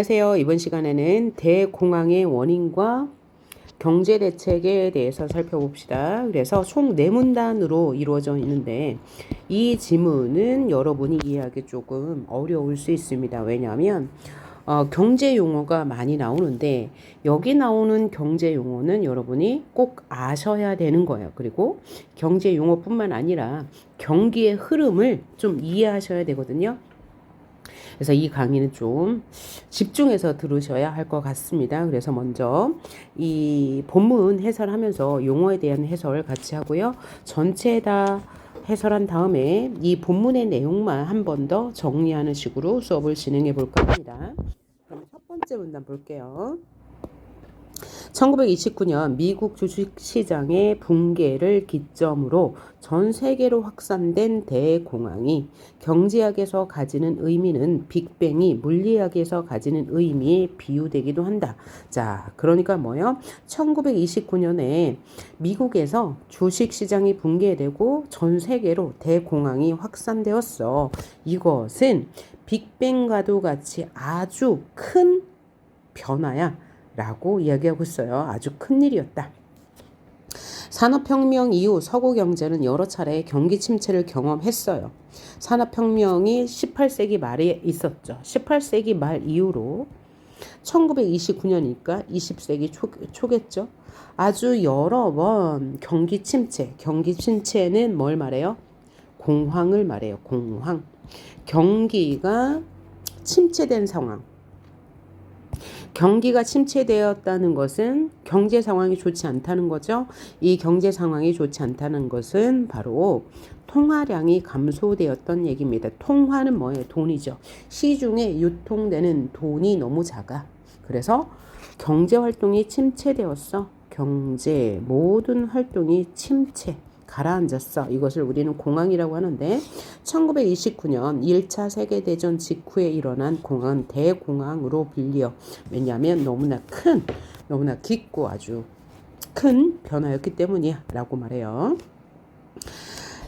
안녕하세요. 이번 시간에는 대공황의 원인과 경제대책에 대해서 살펴봅시다. 그래서 총 4문단으로 이루어져 있는데 이 지문은 여러분이 이해하기 조금 어려울 수 있습니다. 왜냐하면 경제 용어가 많이 나오는데 여기 나오는 경제 용어는 여러분이 꼭 아셔야 되는 거예요. 그리고 경제 용어뿐만 아니라 경기의 흐름을 좀 이해하셔야 되거든요. 그래서 이 강의는 좀 집중해서 들으셔야 할 것 같습니다. 그래서 먼저 이 본문 해설하면서 용어에 대한 해설 같이 하고요. 전체 다 해설한 다음에 이 본문의 내용만 한 번 더 정리하는 식으로 수업을 진행해 볼까 합니다. 그럼 첫 번째 문단 볼게요. 1929년 미국 주식시장의 붕괴를 기점으로 전 세계로 확산된 대공황이 경제학에서 가지는 의미는 빅뱅이 물리학에서 가지는 의미에 비유되기도 한다. 자, 그러니까 뭐요? 1929년에 미국에서 주식시장이 붕괴되고 전 세계로 대공황이 확산되었어. 이것은 빅뱅과도 같이 아주 큰 변화야. 라고 이야기하고 있어요. 아주 큰일이었다. 산업혁명 이후 서구 경제는 여러 차례 경기 침체를 경험했어요. 산업혁명이 18세기 말에 있었죠. 18세기 말 이후로 1929년이니까 20세기 초겠죠. 아주 여러 번 경기 침체. 경기 침체는 뭘 말해요? 공황을 말해요. 공황. 경기가 침체된 상황. 경기가 침체되었다는 것은 경제 상황이 좋지 않다는 거죠. 이 경제 상황이 좋지 않다는 것은 바로 통화량이 감소되었던 얘기입니다. 통화는 뭐예요? 돈이죠. 시중에 유통되는 돈이 너무 작아. 그래서 경제 활동이 침체되었어. 경제 모든 활동이 침체. 가라앉았어. 이것을 우리는 공황이라고 하는데 1929년 1차 세계대전 직후에 일어난 공황은 대공황으로 불려. 왜냐하면 너무나 깊고 아주 큰 변화였기 때문이야 라고 말해요.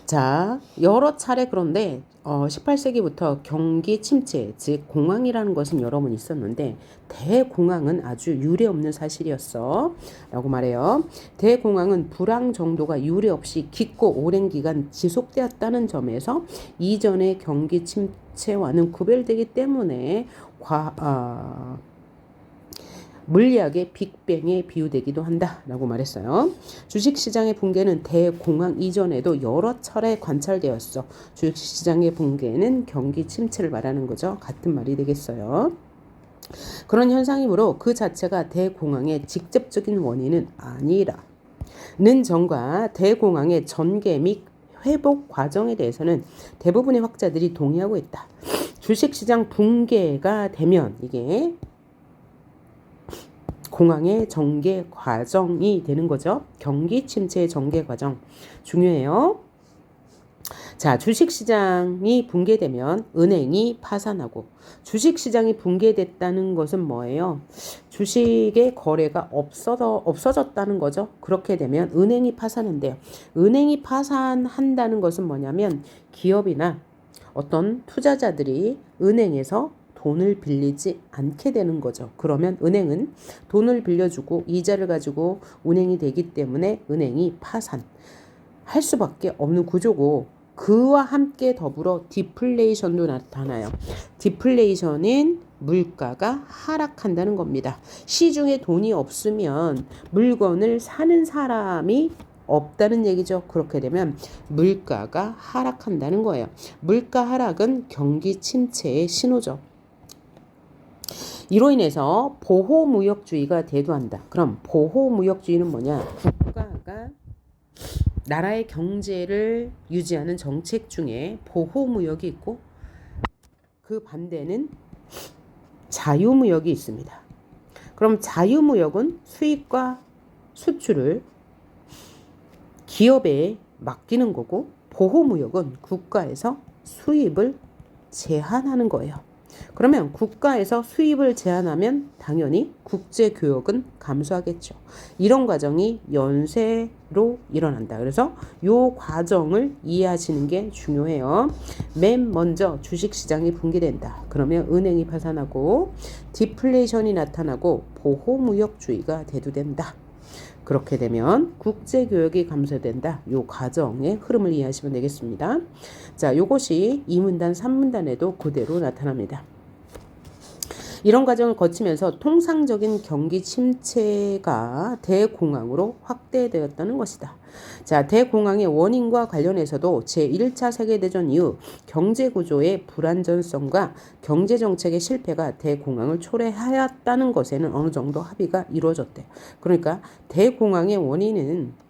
자, 여러 차례 그런데 18세기부터 경기 침체, 즉 공황이라는 것은 여러 번 있었는데 대공황은 아주 유례없는 사실이었어 라고 말해요. 대공황은 불황 정도가 유례없이 깊고 오랜 기간 지속되었다는 점에서 이전의 경기 침체와는 구별되기 때문에 물리학의 빅뱅에 비유되기도 한다라고 말했어요. 주식시장의 붕괴는 대공황 이전에도 여러 차례 관찰되었어. 주식시장의 붕괴는 경기 침체를 말하는 거죠. 같은 말이 되겠어요. 그런 현상이므로 그 자체가 대공황의 직접적인 원인은 아니라는 점과 대공황의 전개 및 회복 과정에 대해서는 대부분의 학자들이 동의하고 있다. 주식시장 붕괴가 되면 이게 공황의 전개 과정이 되는 거죠. 경기 침체의 전개 과정 중요해요. 자, 주식시장이 붕괴되면 은행이 파산하고 주식시장이 붕괴됐다는 것은 뭐예요? 주식의 거래가 없어졌다는 거죠. 그렇게 되면 은행이 파산한대요. 은행이 파산한다는 것은 뭐냐면 기업이나 어떤 투자자들이 은행에서 돈을 빌리지 않게 되는 거죠. 그러면 은행은 돈을 빌려주고 이자를 가지고 운행이 되기 때문에 은행이 파산할 수밖에 없는 구조고 그와 함께 더불어 디플레이션도 나타나요. 디플레이션은 물가가 하락한다는 겁니다. 시중에 돈이 없으면 물건을 사는 사람이 없다는 얘기죠. 그렇게 되면 물가가 하락한다는 거예요. 물가 하락은 경기 침체의 신호죠. 이로 인해서 보호무역주의가 대두한다. 그럼 보호무역주의는 뭐냐? 국가가 나라의 경제를 유지하는 정책 중에 보호무역이 있고 그 반대는 자유무역이 있습니다. 그럼 자유무역은 수입과 수출을 기업에 맡기는 거고 보호무역은 국가에서 수입을 제한하는 거예요. 그러면 국가에서 수입을 제한하면 당연히 국제교역은 감소하겠죠. 이런 과정이 연쇄로 일어난다. 그래서 이 과정을 이해하시는 게 중요해요. 맨 먼저 주식시장이 붕괴된다. 그러면 은행이 파산하고 디플레이션이 나타나고 보호무역주의가 대두된다. 그렇게 되면 국제교역이 감소된다. 이 과정의 흐름을 이해하시면 되겠습니다. 자, 요것이 2문단, 3문단에도 그대로 나타납니다. 이런 과정을 거치면서 통상적인 경기 침체가 대공황으로 확대되었다는 것이다. 자, 대공황의 원인과 관련해서도 제1차 세계대전 이후 경제구조의 불안전성과 경제정책의 실패가 대공황을 초래하였다는 것에는 어느 정도 합의가 이루어졌대요. 그러니까 대공황의 원인은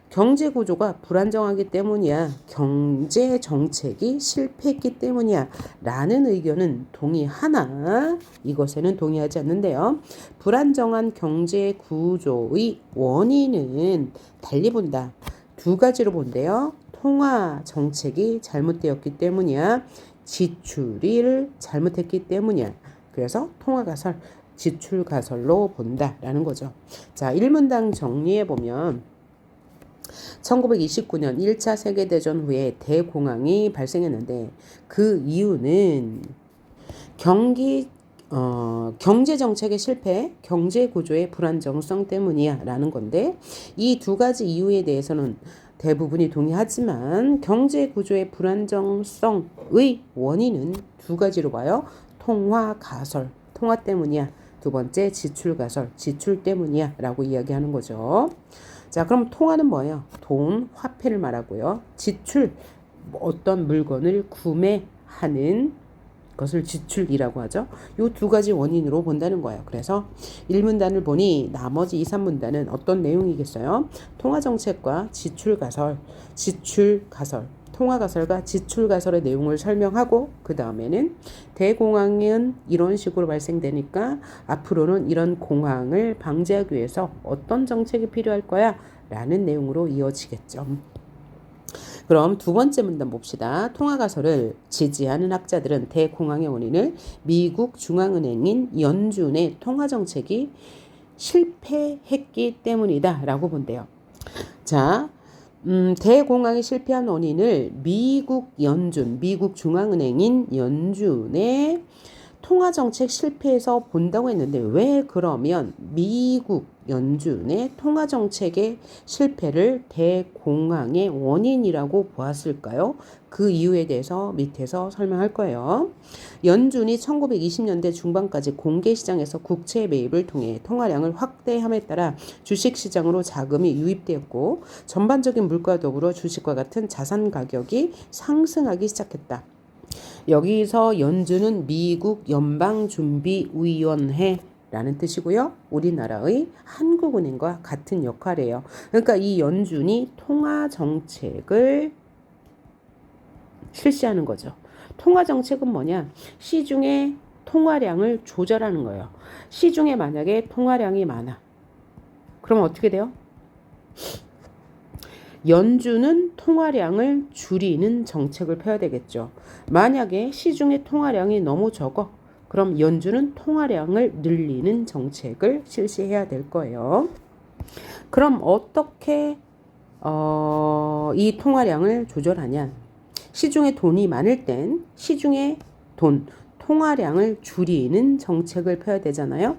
경제구조가 불안정하기 때문이야. 경제정책이 실패했기 때문이야. 라는 의견은 동의하나 이것에는 동의하지 않는데요. 불안정한 경제구조의 원인은 달리 본다. 두 가지로 본대요. 통화정책이 잘못되었기 때문이야. 지출을 잘못했기 때문이야. 그래서 통화가설, 지출가설로 본다라는 거죠. 자, 1문당 정리해보면 1929년 1차 세계대전 후에 대공황이 발생했는데 그 이유는 경제정책의 실패, 경제구조의 불안정성 때문이야 라는 건데 이 두 가지 이유에 대해서는 대부분이 동의하지만 경제구조의 불안정성의 원인은 두 가지로 봐요. 통화가설, 통화 때문이야. 두 번째 지출가설, 지출 때문이야 라고 이야기하는 거죠. 자, 그럼 통화는 뭐예요? 돈, 화폐를 말하고요. 지출, 어떤 물건을 구매하는 것을 지출이라고 하죠. 이 두 가지 원인으로 본다는 거예요. 그래서 1문단을 보니 나머지 2, 3문단은 어떤 내용이겠어요? 통화정책과 지출가설, 통화가설과 지출가설의 내용을 설명하고 그 다음에는 대공황은 이런 식으로 발생되니까 앞으로는 이런 공황을 방지하기 위해서 어떤 정책이 필요할 거야? 라는 내용으로 이어지겠죠. 그럼 두 번째 문단 봅시다. 통화가설을 지지하는 학자들은 대공황의 원인을 미국 중앙은행인 연준의 통화정책이 실패했기 때문이다 라고 본대요. 자, 대공황이 실패한 원인을 미국 중앙은행인 연준의 통화정책 실패에서 본다고 했는데 왜 그러면 미국 연준의 통화정책의 실패를 대공황의 원인이라고 보았을까요? 그 이유에 대해서 밑에서 설명할 거예요. 연준이 1920년대 중반까지 공개시장에서 국채 매입을 통해 통화량을 확대함에 따라 주식시장으로 자금이 유입되었고 전반적인 물가와 더불어 주식과 같은 자산 가격이 상승하기 시작했다. 여기서 연준은 미국 연방준비위원회라는 뜻이고요. 우리나라의 한국은행과 같은 역할이에요. 그러니까 이 연준이 통화정책을 실시하는 거죠. 통화정책은 뭐냐? 시중의 통화량을 조절하는 거예요. 시중에 만약에 통화량이 많아. 그러면 어떻게 돼요? 연준은 통화량을 줄이는 정책을 펴야 되겠죠. 만약에 시중의 통화량이 너무 적어. 그럼 연준은 통화량을 늘리는 정책을 실시해야 될 거예요. 그럼 어떻게 이 통화량을 조절하냐? 시중에 돈이 많을 땐 시중의 통화량을 줄이는 정책을 펴야 되잖아요.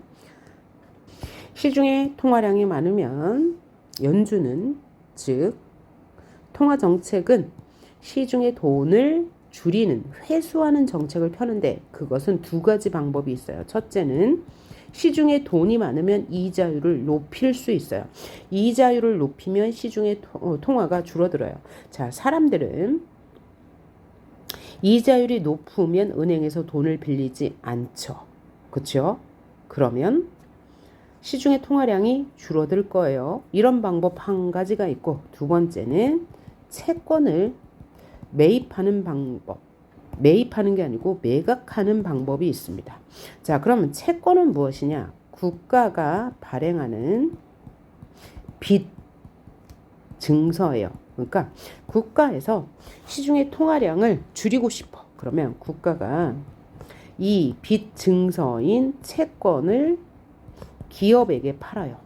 시중에 통화량이 많으면 연준은 즉 통화정책은 시중의 돈을 줄이는, 회수하는 정책을 펴는데 그것은 두 가지 방법이 있어요. 첫째는 시중에 돈이 많으면 이자율을 높일 수 있어요. 이자율을 높이면 시중의 통화가 줄어들어요. 자, 사람들은 이자율이 높으면 은행에서 돈을 빌리지 않죠. 그렇죠? 그러면 시중의 통화량이 줄어들 거예요. 이런 방법 한 가지가 있고 두 번째는 채권을 매입하는 방법. 매입하는 게 아니고 매각하는 방법이 있습니다. 자, 그러면 채권은 무엇이냐? 국가가 발행하는 빚 증서예요. 그러니까 국가에서 시중의 통화량을 줄이고 싶어. 그러면 국가가 이 빚 증서인 채권을 기업에게 팔아요.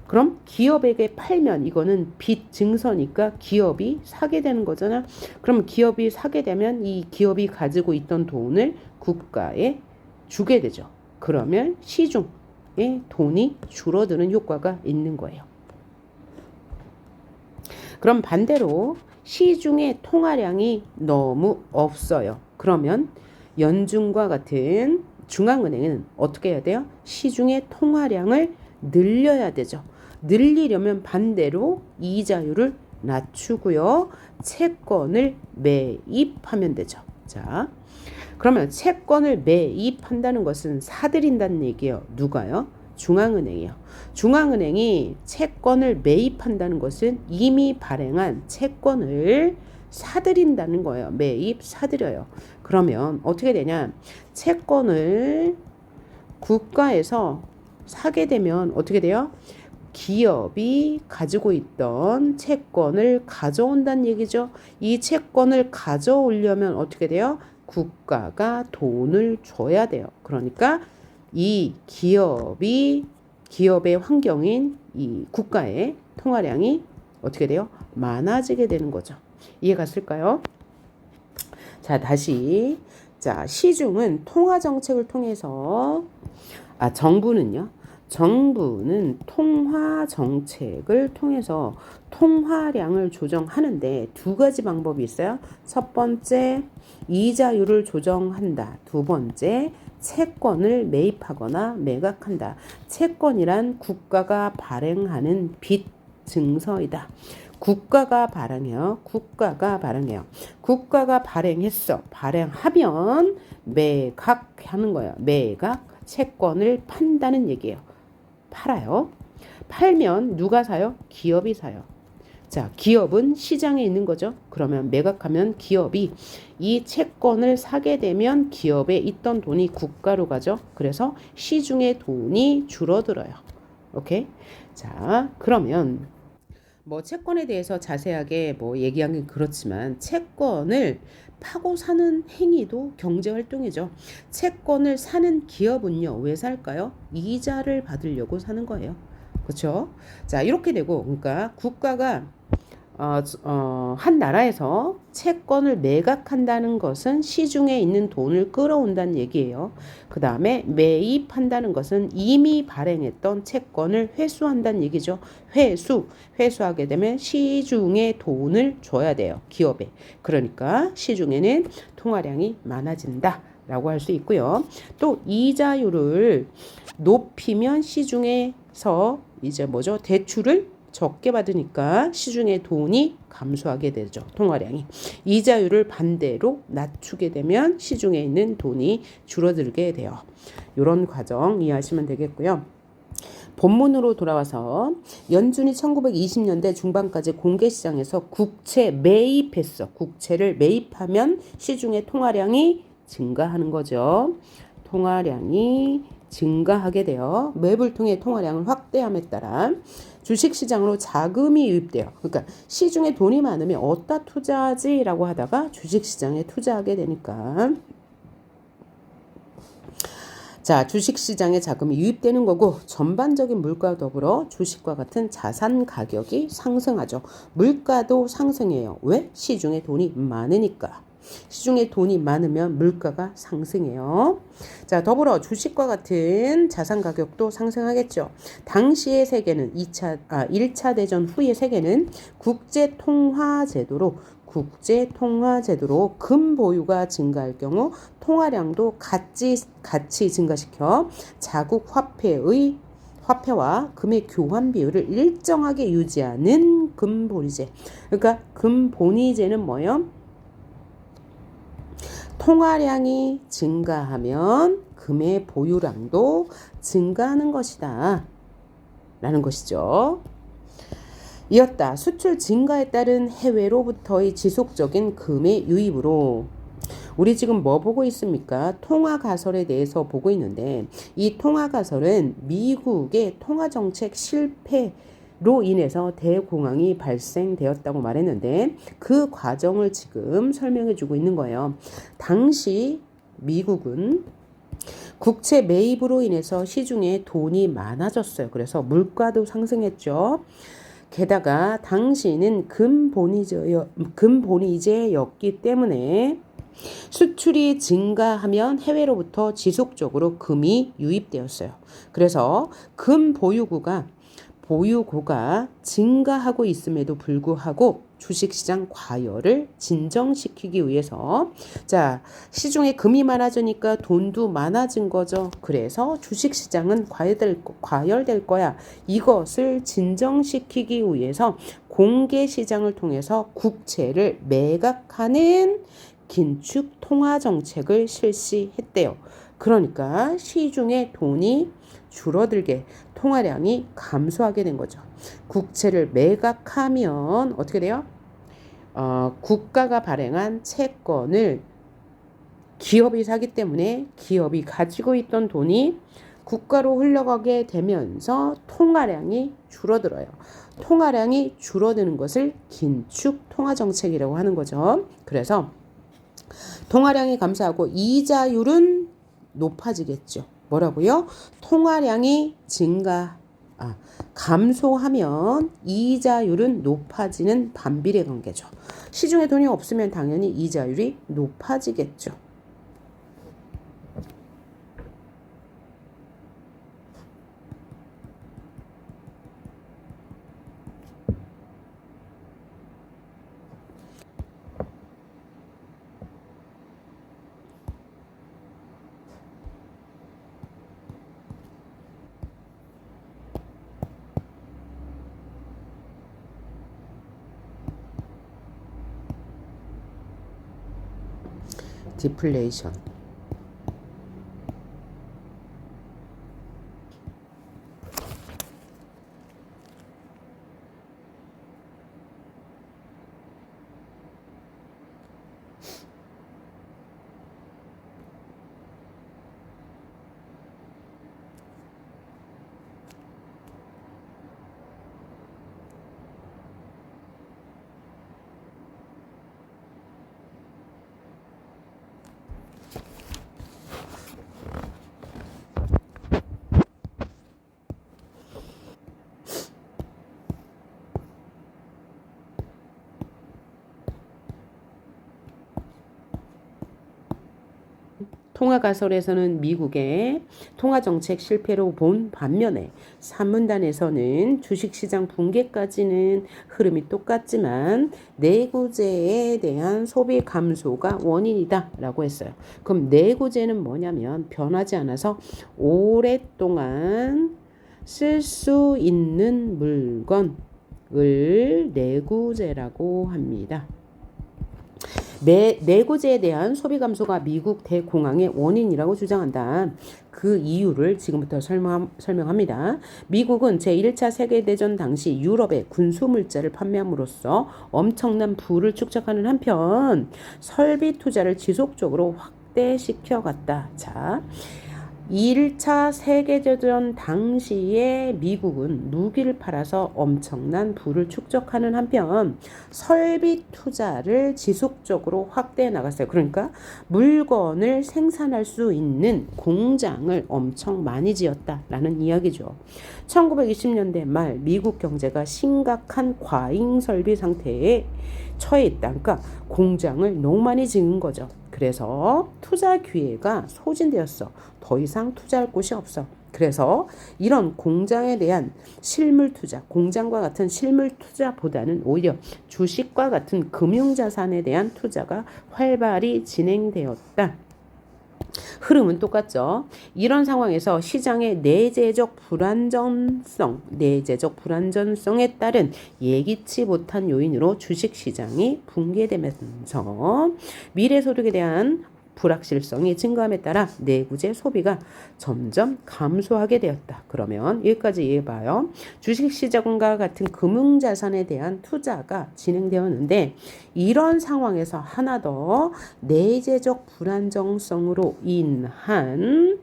그럼 기업에게 팔면 이거는 빚 증서니까 기업이 사게 되는 거잖아. 그럼 기업이 사게 되면 이 기업이 가지고 있던 돈을 국가에 주게 되죠. 그러면 시중에 돈이 줄어드는 효과가 있는 거예요. 그럼 반대로 시중에 통화량이 너무 없어요. 그러면 연준과 같은 중앙은행은 어떻게 해야 돼요? 시중의 통화량을 늘려야 되죠. 늘리려면 반대로 이자율을 낮추고요. 채권을 매입하면 되죠. 자, 그러면 채권을 매입한다는 것은 사들인다는 얘기예요. 누가요? 중앙은행이요. 중앙은행이 채권을 매입한다는 것은 이미 발행한 채권을 사들인다는 거예요. 매입, 사들여요. 그러면 어떻게 되냐? 채권을 국가에서 사게 되면 어떻게 돼요? 기업이 가지고 있던 채권을 가져온다는 얘기죠. 이 채권을 가져오려면 어떻게 돼요? 국가가 돈을 줘야 돼요. 그러니까 이 기업의 환경인 이 국가의 통화량이 어떻게 돼요? 많아지게 되는 거죠. 이해가 갔을까요? 자, 다시. 자, 시중은 통화 정책을 통해서 정부는 통화 정책을 통해서 통화량을 조정하는데 두 가지 방법이 있어요. 첫 번째, 이자율을 조정한다. 두 번째, 채권을 매입하거나 매각한다. 채권이란 국가가 발행하는 빚 증서이다. 국가가 발행해요. 국가가 발행했어. 발행하면 매각하는 거예요. 매각, 채권을 판다는 얘기예요. 팔아요. 팔면 누가 사요? 기업이 사요. 자, 기업은 시장에 있는 거죠. 그러면 매각하면 기업이 이 채권을 사게 되면 기업에 있던 돈이 국가로 가죠. 그래서 시중의 돈이 줄어들어요. 오케이? 자, 그러면 채권에 대해서 자세하게 얘기하긴 그렇지만 채권을 파고 사는 행위도 경제활동이죠. 채권을 사는 기업은요, 왜 살까요? 이자를 받으려고 사는 거예요. 그렇죠? 자, 이렇게 되고, 그러니까 국가가 한 나라에서 채권을 매각한다는 것은 시중에 있는 돈을 끌어온다는 얘기예요. 그 다음에 매입한다는 것은 이미 발행했던 채권을 회수한다는 얘기죠. 회수하게 되면 시중에 돈을 줘야 돼요. 기업에. 그러니까 시중에는 통화량이 많아진다 라고 할 수 있고요. 또 이자율을 높이면 시중에서 이제 대출을 적게 받으니까 시중의 돈이 감소하게 되죠. 통화량이. 이자율을 반대로 낮추게 되면 시중에 있는 돈이 줄어들게 돼요. 이런 과정 이해하시면 되겠고요. 본문으로 돌아와서 연준이 1920년대 중반까지 공개시장에서 국채 매입했어. 국채를 매입하면 시중의 통화량이 증가하는 거죠. 통화량이 증가하게 되어 매입을 통해 통화량을 확대함에 따라 주식시장으로 자금이 유입돼요. 그러니까 시중에 돈이 많으면 어디다 투자하지라고 하다가 주식시장에 투자하게 되니까 자, 주식시장에 자금이 유입되는 거고 전반적인 물가와 더불어 주식과 같은 자산 가격이 상승하죠. 물가도 상승해요. 왜? 시중에 돈이 많으니까. 시중에 돈이 많으면 물가가 상승해요. 자, 더불어 주식과 같은 자산 가격도 상승하겠죠. 당시의 세계는 1차 대전 후의 세계는 국제통화제도로 금 보유가 증가할 경우 통화량도 같이 증가시켜 자국 화폐와 금의 교환 비율을 일정하게 유지하는 금본위제. 그러니까 금본위제는 뭐예요? 통화량이 증가하면 금의 보유량도 증가하는 것이다 라는 것이죠. 이었다. 수출 증가에 따른 해외로부터의 지속적인 금의 유입으로 우리 지금 뭐 보고 있습니까? 통화가설에 대해서 보고 있는데 이 통화가설은 미국의 통화정책 실패로 인해서 대공황이 발생되었다고 말했는데 그 과정을 지금 설명해 주고 있는 거예요. 당시 미국은 국채 매입으로 인해서 시중에 돈이 많아졌어요. 그래서 물가도 상승했죠. 게다가 당시는 금본위제였기 때문에 수출이 증가하면 해외로부터 지속적으로 금이 유입되었어요. 그래서 금 보유고가 증가하고 있음에도 불구하고 주식시장 과열을 진정시키기 위해서 시중에 금이 많아지니까 돈도 많아진 거죠. 그래서 주식시장은 과열될 거야. 이것을 진정시키기 위해서 공개시장을 통해서 국채를 매각하는 긴축 통화 정책을 실시했대요. 그러니까 시중에 돈이 줄어들게 통화량이 감소하게 된 거죠. 국채를 매각하면 어떻게 돼요? 국가가 발행한 채권을 기업이 사기 때문에 기업이 가지고 있던 돈이 국가로 흘러가게 되면서 통화량이 줄어들어요. 통화량이 줄어드는 것을 긴축 통화 정책이라고 하는 거죠. 그래서 통화량이 감소하고 이자율은 높아지겠죠. 뭐라고요? 통화량이 감소하면 이자율은 높아지는 반비례 관계죠. 시중에 돈이 없으면 당연히 이자율이 높아지겠죠. 디플레이션. 통화가설에서는 미국의 통화정책 실패로 본 반면에 산문단에서는 주식시장 붕괴까지는 흐름이 똑같지만 내구재에 대한 소비 감소가 원인이다 라고 했어요. 그럼 내구재는 뭐냐면 변하지 않아서 오랫동안 쓸 수 있는 물건을 내구재라고 합니다. 내구재에 대한 소비 감소가 미국 대공황의 원인이라고 주장한다. 그 이유를 지금부터 설명합니다. 미국은 제1차 세계대전 당시 유럽에 군수물자를 판매함으로써 엄청난 부를 축적하는 한편 설비 투자를 지속적으로 확대시켜갔다. 1차 세계대전 당시에 미국은 무기를 팔아서 엄청난 부를 축적하는 한편 설비 투자를 지속적으로 확대해 나갔어요. 그러니까 물건을 생산할 수 있는 공장을 엄청 많이 지었다라는 이야기죠. 1920년대 말 미국 경제가 심각한 과잉 설비 상태에 처해 있다. 그러니까 공장을 너무 많이 지은 거죠. 그래서 투자 기회가 소진되었어. 더 이상 투자할 곳이 없어. 그래서 이런 공장에 대한 실물 투자, 공장과 같은 실물 투자보다는 오히려 주식과 같은 금융자산에 대한 투자가 활발히 진행되었다. 흐름은 똑같죠. 이런 상황에서 시장의 내재적 불안전성에 따른 예기치 못한 요인으로 주식시장이 붕괴되면서 미래소득에 대한 불확실성이 증가함에 따라 내구재 소비가 점점 감소하게 되었다. 그러면 여기까지 이해해봐요. 주식시장과 같은 금융자산에 대한 투자가 진행되었는데 이런 상황에서 하나 더 내재적 불안정성으로 인한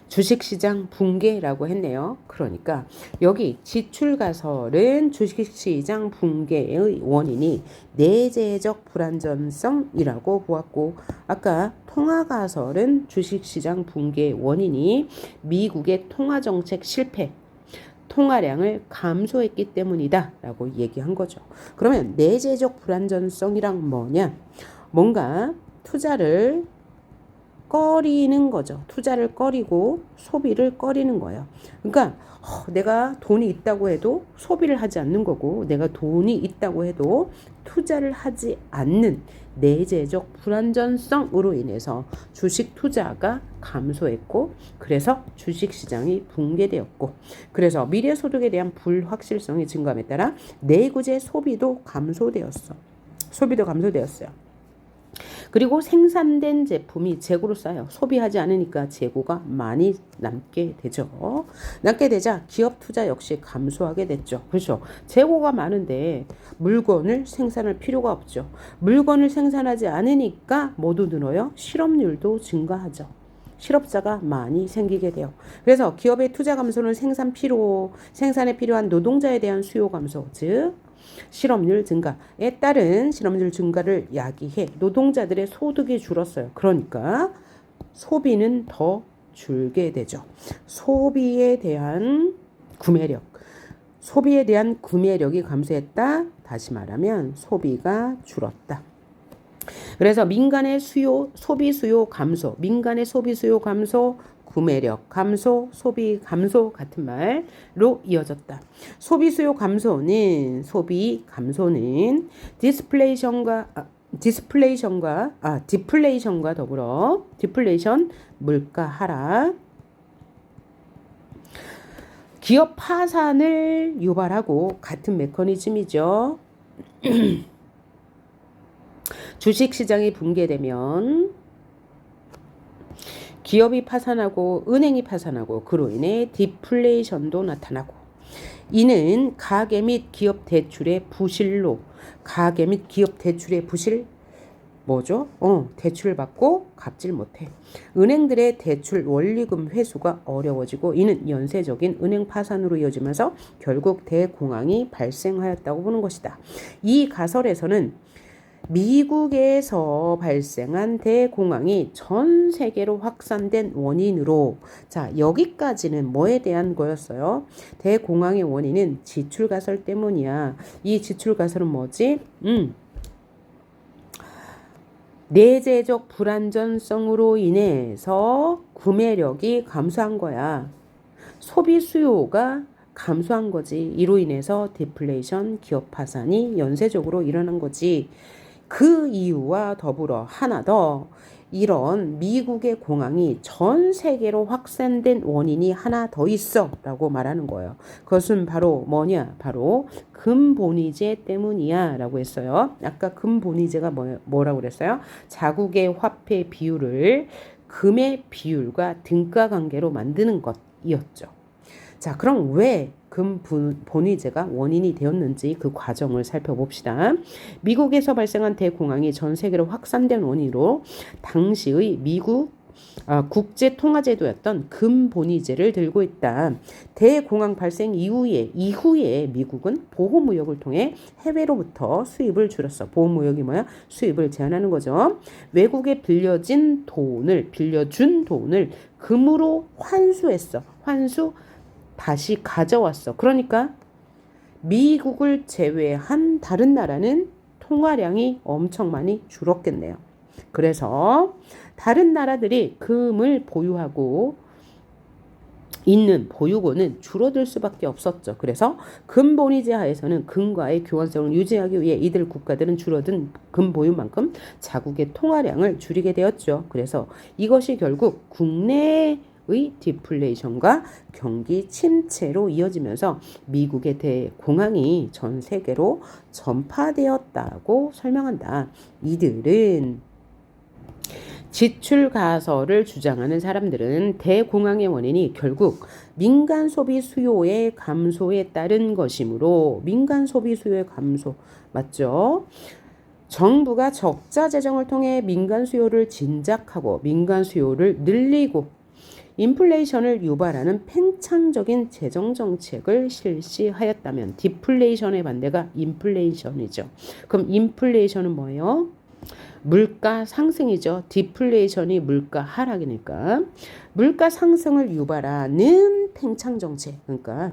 주식시장 붕괴라고 했네요. 그러니까 여기 지출가설은 주식시장 붕괴의 원인이 내재적 불안전성이라고 보았고, 아까 통화가설은 주식시장 붕괴의 원인이 미국의 통화정책 실패, 통화량을 감소했기 때문이다 라고 얘기한 거죠. 그러면 내재적 불안전성이란 뭐냐? 뭔가 투자를 꺼리는 거죠. 투자를 꺼리고 소비를 꺼리는 거예요. 그러니까 내가 돈이 있다고 해도 소비를 하지 않는 거고, 내가 돈이 있다고 해도 투자를 하지 않는 내재적 불안전성으로 인해서 주식 투자가 감소했고, 그래서 주식시장이 붕괴되었고, 그래서 미래소득에 대한 불확실성이 증감에 따라 내구재 소비도 감소되었어요. 그리고 생산된 제품이 재고로 쌓여 소비하지 않으니까 재고가 많이 남게 되죠. 남게 되자 기업 투자 역시 감소하게 됐죠. 그렇죠. 재고가 많은데 물건을 생산할 필요가 없죠. 물건을 생산하지 않으니까 뭐도 늘어요? 실업률도 증가하죠. 실업자가 많이 생기게 돼요. 그래서 기업의 투자 감소는 생산에 필요한 노동자에 대한 수요 감소, 즉 실업률 증가에 따른 실업률 증가를 야기해 노동자들의 소득이 줄었어요. 그러니까 소비는 더 줄게 되죠. 소비에 대한 구매력이 감소했다. 다시 말하면 소비가 줄었다. 그래서 민간의 소비 수요 감소, 구매력 감소, 소비 감소 같은 말로 이어졌다. 소비 수요 감소는 디플레이션과 더불어 디플레이션 물가 하락, 기업 파산을 유발하고 같은 메커니즘이죠. 주식시장이 붕괴되면 기업이 파산하고 은행이 파산하고 그로 인해 디플레이션도 나타나고, 이는 가계 및 기업 대출의 부실로, 뭐죠? 대출을 받고 갚질 못해. 은행들의 대출 원리금 회수가 어려워지고, 이는 연쇄적인 은행 파산으로 이어지면서 결국 대공황이 발생하였다고 보는 것이다. 이 가설에서는 미국에서 발생한 대공황이 전 세계로 확산된 원인으로, 자, 여기까지는 뭐에 대한 거였어요? 대공황의 원인은 지출가설 때문이야. 이 지출가설은 뭐지? 내재적 불안전성으로 인해서 구매력이 감소한 거야. 소비 수요가 감소한 거지. 이로 인해서 디플레이션, 기업 파산이 연쇄적으로 일어난 거지. 그 이유와 더불어 하나 더, 이런 미국의 공황이 전 세계로 확산된 원인이 하나 더 있어 라고 말하는 거예요. 그것은 바로 뭐냐? 바로 금본위제 때문이야 라고 했어요. 아까 금본위제가 뭐라고 그랬어요? 자국의 화폐 비율을 금의 비율과 등가 관계로 만드는 것이었죠. 자, 그럼 왜 금본위제가 원인이 되었는지 그 과정을 살펴봅시다. 미국에서 발생한 대공황이 전 세계로 확산된 원인으로 당시의 미국 국제통화제도였던 금본위제를 들고 있다. 대공황 발생 이후에 미국은 보호무역을 통해 해외로부터 수입을 줄였어. 보호무역이 뭐야? 수입을 제한하는 거죠. 외국에 빌려준 돈을 금으로 환수했어. 다시 가져왔어. 그러니까 미국을 제외한 다른 나라는 통화량이 엄청 많이 줄었겠네요. 그래서 다른 나라들이 금을 보유하고 있는 보유고는 줄어들 수밖에 없었죠. 그래서 금본위제 하에서는 금과의 교환성을 유지하기 위해 이들 국가들은 줄어든 금 보유만큼 자국의 통화량을 줄이게 되었죠. 그래서 이것이 결국 국내의 디플레이션과 경기 침체로 이어지면서 미국의 대공황이 전 세계로 전파되었다고 설명한다. 이들은 지출 가설을 주장하는 사람들은 대공황의 원인이 결국 민간 소비 수요의 감소에 따른 것이므로, 민간 소비 수요의 감소 맞죠? 정부가 적자 재정을 통해 민간 수요를 진작하고 민간 수요를 늘리고 인플레이션을 유발하는 팽창적인 재정 정책을 실시하였다면 디플레이션의 반대가 인플레이션이죠. 그럼 인플레이션은 뭐예요? 물가 상승이죠. 디플레이션이 물가 하락이니까 물가 상승을 유발하는 팽창 정책, 그러니까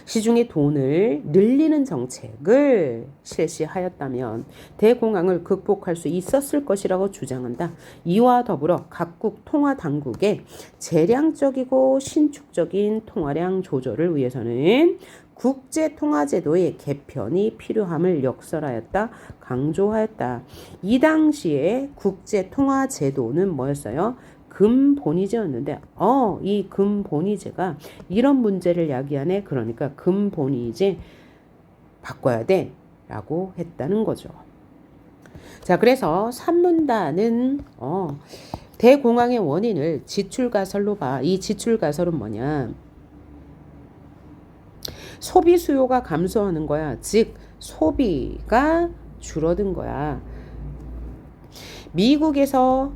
시중의 돈을 늘리는 정책을 실시하였다면 대공황을 극복할 수 있었을 것이라고 주장한다. 이와 더불어 각국 통화 당국의 재량적이고 신축적인 통화량 조절을 위해서는 국제통화제도의 개편이 필요함을 역설하였다. 강조하였다. 이 당시에 국제통화제도는 뭐였어요? 금본위제였는데 이 금본위제가 이런 문제를 야기하네. 그러니까 금본위제 바꿔야 돼 라고 했다는 거죠. 자, 그래서 산문단은 대공황의 원인을 지출가설로 봐. 이 지출가설은 뭐냐? 소비 수요가 감소하는 거야. 즉 소비가 줄어든 거야. 미국에서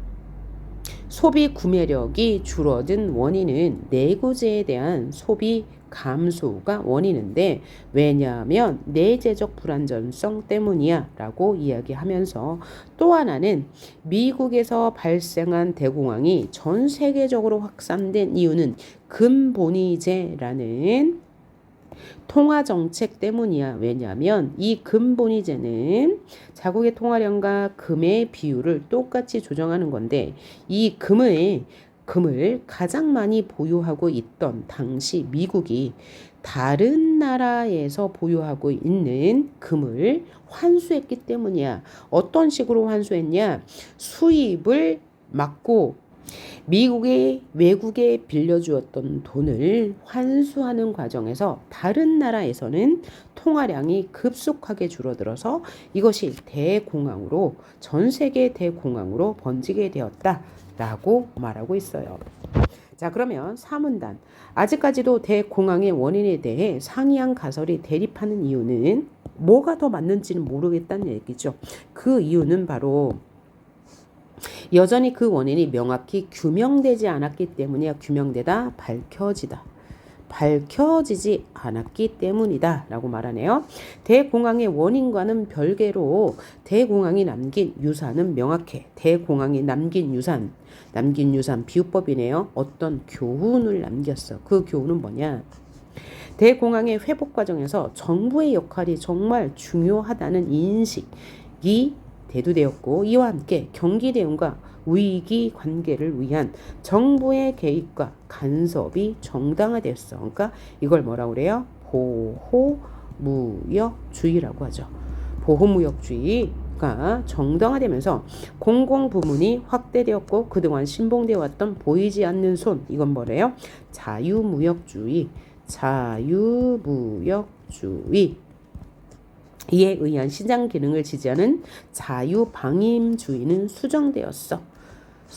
소비 구매력이 줄어든 원인은 내구재에 대한 소비 감소가 원인인데 왜냐하면 내재적 불안전성 때문이야 라고 이야기하면서 또 하나는 미국에서 발생한 대공황이 전 세계적으로 확산된 이유는 금본위제라는 통화정책 때문이야. 왜냐하면 이 금본위제는 자국의 통화량과 금의 비율을 똑같이 조정하는 건데 이 금을 가장 많이 보유하고 있던 당시 미국이 다른 나라에서 보유하고 있는 금을 환수했기 때문이야. 어떤 식으로 환수했냐? 수입을 막고 미국이 외국에 빌려주었던 돈을 환수하는 과정에서 다른 나라에서는 통화량이 급속하게 줄어들어서 이것이 대공황으로 전 세계 대공황으로 번지게 되었다라고 말하고 있어요. 자, 그러면 사문단. 아직까지도 대공황의 원인에 대해 상이한 가설이 대립하는 이유는 뭐가 더 맞는지는 모르겠다는 얘기죠. 그 이유는 바로 여전히 그 원인이 명확히 규명되지 않았기 때문이야. 규명되다, 밝혀지지 않았기 때문이다 라고 말하네요. 대공황의 원인과는 별개로 대공황이 남긴 유산은 명확해. 대공황이 남긴 유산 비유법이네요. 어떤 교훈을 남겼어. 그 교훈은 뭐냐? 대공황의 회복 과정에서 정부의 역할이 정말 중요하다는 인식이 대두되었고 이와 함께 경기 대응과 위기 관계를 위한 정부의 개입과 간섭이 정당화됐어. 그러니까 이걸 뭐라고 그래요? 보호무역주의라고 하죠. 보호무역주의가 정당화되면서 공공부문이 확대되었고 그동안 신봉되어 왔던 보이지 않는 손, 이건 뭐래요? 자유무역주의. 이에 의한 시장 기능을 지지하는 자유방임주의는 수정되었어.